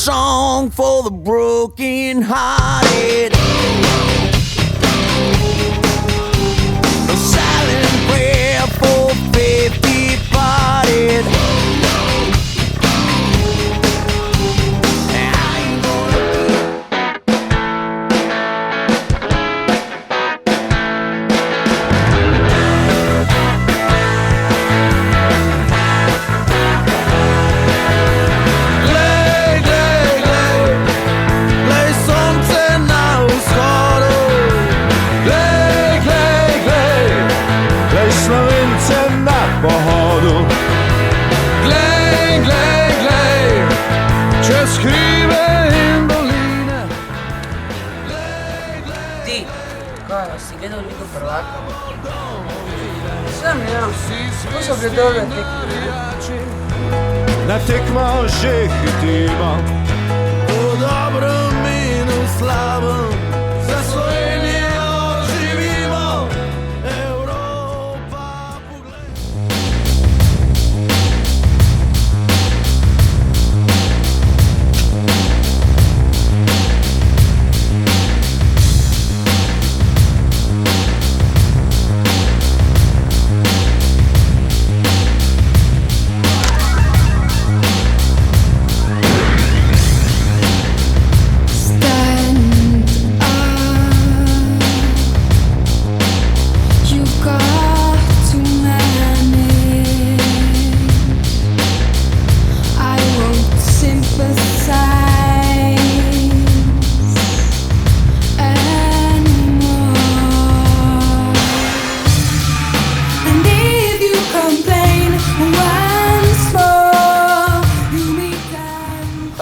song for the broken hearted. A silent prayer for faith departed. Pohodu. Glej, glej, glej, čez hribe in doline. Ti, kaj, si gledal Ligo prvakov? Sem, ja. Ko so gledali tekme? Na tekmah že hitimo, v dobrem in v slabem, za Slovenijo živimo.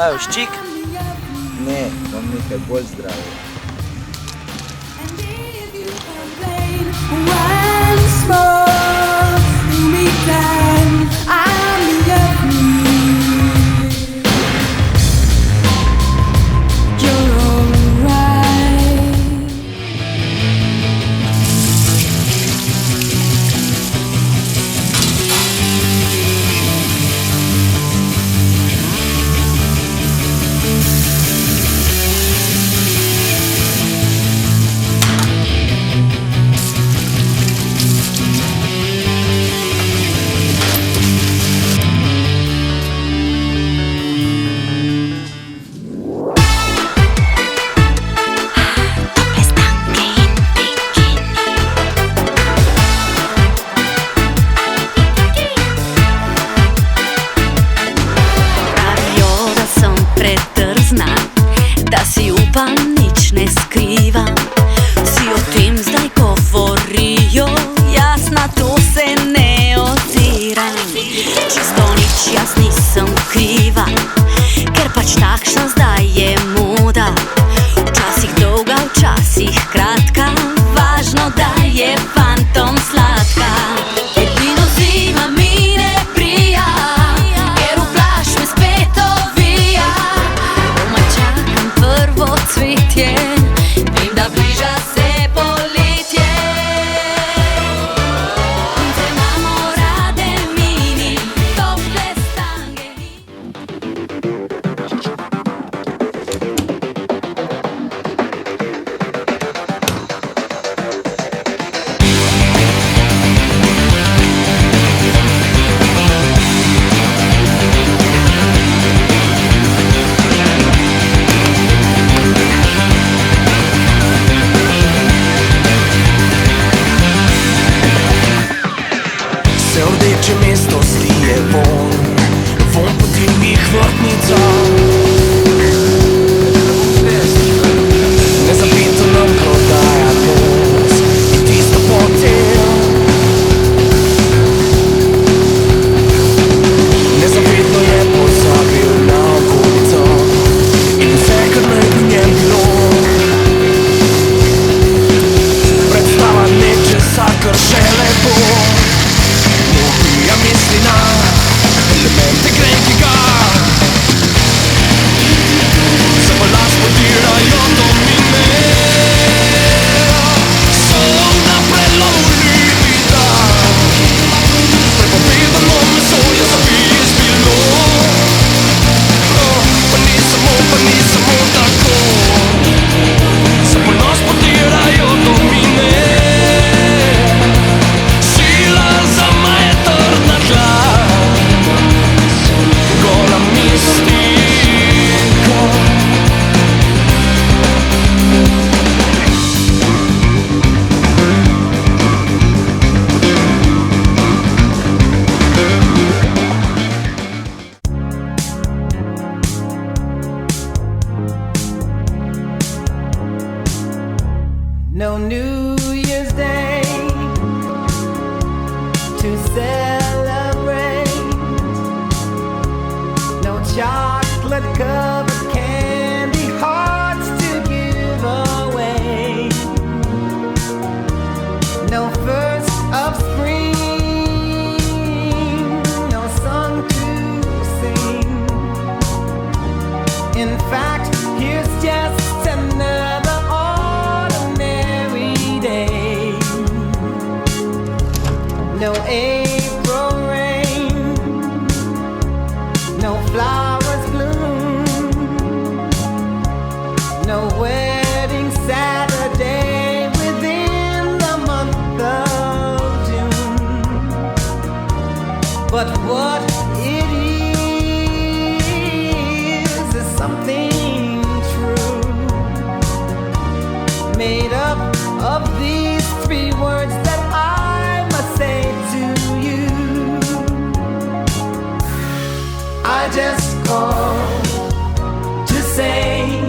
Kaj, ščik? Ne, bom nekaj bolj zdravega. be words that I must say to you. I just called to say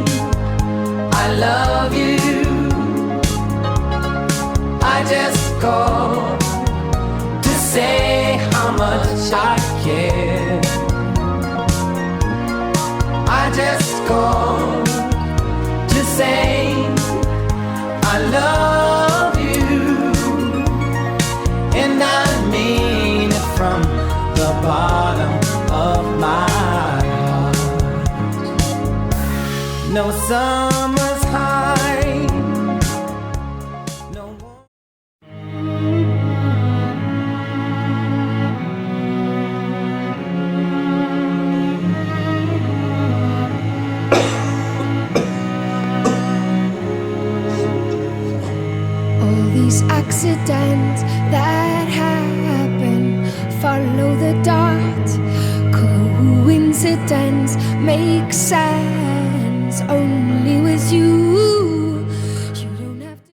I love you. I just called to say how much I care. I just called to say I love you, and I mean it from the bottom of my heart. No summer's high, no one. All these accidents that happen follow the dot. Coincidence makes sense only with you. You don't have to.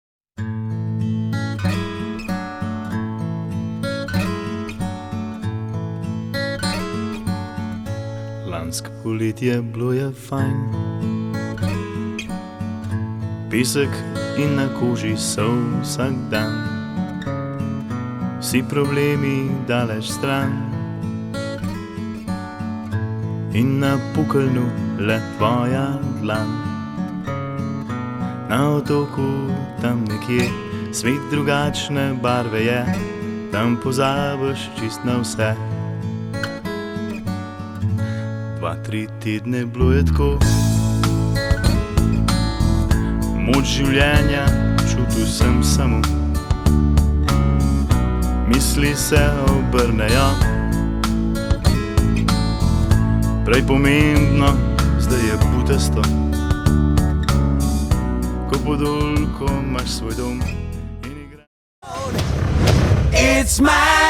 Lansko poletje bilo je fajn, pesek in na koži so vsak dan, vsi problemi daleč stran in na pokeljnu le tvoja dlan. Na otoku tam nekje svet drugačne barve je, tam pozabiš čist na vse. 2-3 tedne bilo je tako, moč življenja čutil sem samo. Misli se obrnejo, prej pomembno, zdaj je butasto. Ko pod oljko imaš svoj dom in igra. It's my